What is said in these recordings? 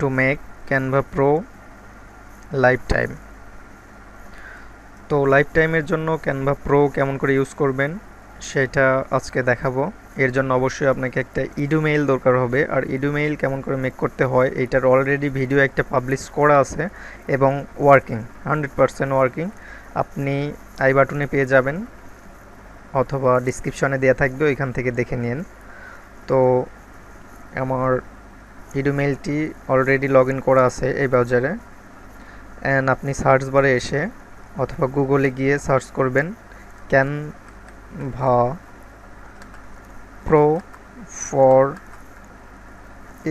To make Canva pro life time. তো life টাইমের জন্য ক্যানভা প্রো কেমন করে ইউজ করবেন সেটা আজকে দেখাবো। এর জন্য অবশ্যই আপনাকে একটা ইডুমেইল দরকার হবে, আর ইডুমেইল কেমন করে মেক করতে হয় এইটার অলরেডি ভিডিও একটা পাবলিশ করা আছে এবং ওয়ার্কিং, 100% ওয়ার্কিং। আপনি আই বাটনে পেয়ে যাবেন অথবা ডিসক্রিপশনে দেওয়া থাকবে, ওইখান থেকে দেখে নিন। তো আমার ইডুমেইলটি অলরেডি লগ ইন করা আছে এই ব্রাউজারে। অ্যান্ড আপনি সার্চ বারে এসে অথবা গুগলে গিয়ে সার্চ করবেন ক্যানভা প্রো ফর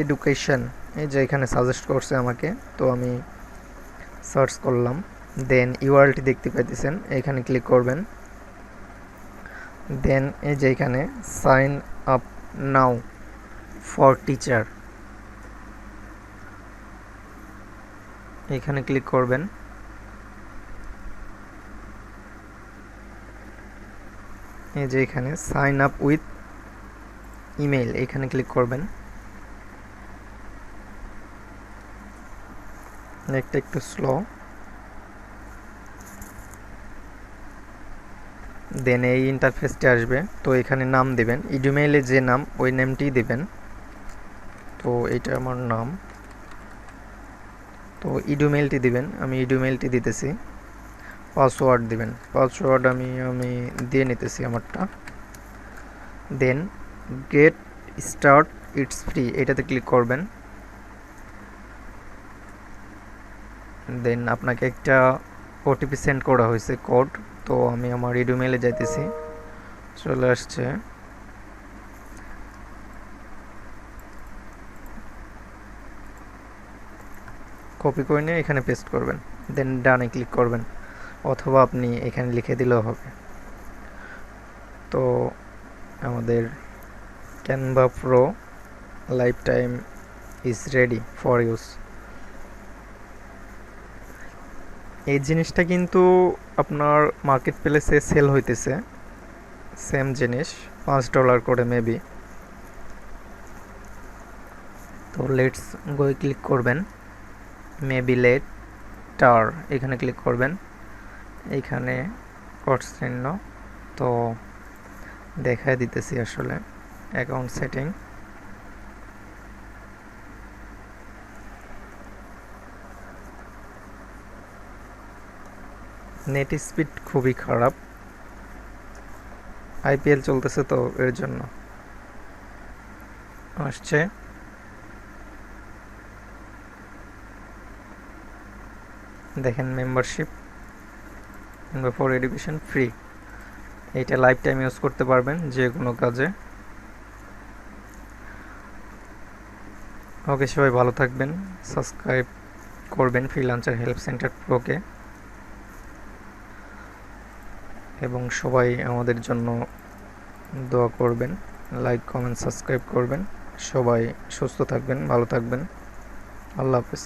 এডুকেশন। এই যে এখানে সাজেস্ট করছে আমাকে, তো আমি সার্চ করলাম। দেন ইউআরএলটি দেখতে পাইতেছেন, এইখানে ক্লিক করবেন। দেন এই যে এখানে sign up now for teacher, এখানে ক্লিক করবেন। এই যে এখানে সাইন আপ উইথ ইমেল, এখানে ক্লিক করবেন। নেটটা একটু স্লো। দেন এই ইন্টারফেসটি আসবে, তো এখানে নাম দিবেন, ইডুমেইলে যে নাম ওই নেমটি দিবেন। তো এটা আমার নাম, তো ইডুমেইলটি দিবেন, আমি ইডুমেইলটি দিতেছি। পাসওয়ার্ড দিবেন, পাসওয়ার্ড আমি দিয়ে নিতেছি আমারটা। দেন গেট স্টার্ট ইটস ফ্রি, এটাতে ক্লিক করবেন। দেন আপনাকে একটা ওটিপি সেন্ড করা হয়েছে, কোড। তো আমি আমার ইডুমেইলে যাইতেছি, চলে আসছে। কপি করে নিয়ে এখানে পেস্ট করবেন, দেন ডানে ক্লিক করবেন, অথবা আপনি এখানে লিখে দিলেও হবে। তো আমাদের Canva pro life time is ready for use. এই জিনিসটা কিন্তু আপনার মার্কেট প্লেসে সেল হইতেছে, সেম জিনিস $5 করে মেবি। তো লেটস গো ক্লিক করবেন, মেবি লেটার এখানে ক্লিক করবেন। এইখানে চিহ্ন, তো দেখায় দিতেছি আসলে অ্যাকাউন্ট সেটিং। নেট স্পিড খুবই খারাপ, আইপিএল চলতেছে তো এর জন্য আসছে। দেখেন মেম্বারশিপ ফর এডুকেশন ফ্রি, এইটা লাইফ টাইম ইউজ করতে পারবেন যে কোনো কাজে। ওকে, সবাই ভালো থাকবেন, সাবস্ক্রাইব করবেন ফ্রিল্যান্সার হেল্প সেন্টার প্রোকে, এবং সবাই আমাদের জন্য দোয়া করবেন, লাইক কমেন্ট সাবস্ক্রাইব করবেন। সবাই সুস্থ থাকবেন, ভালো থাকবেন, আল্লাহ হাফেজ।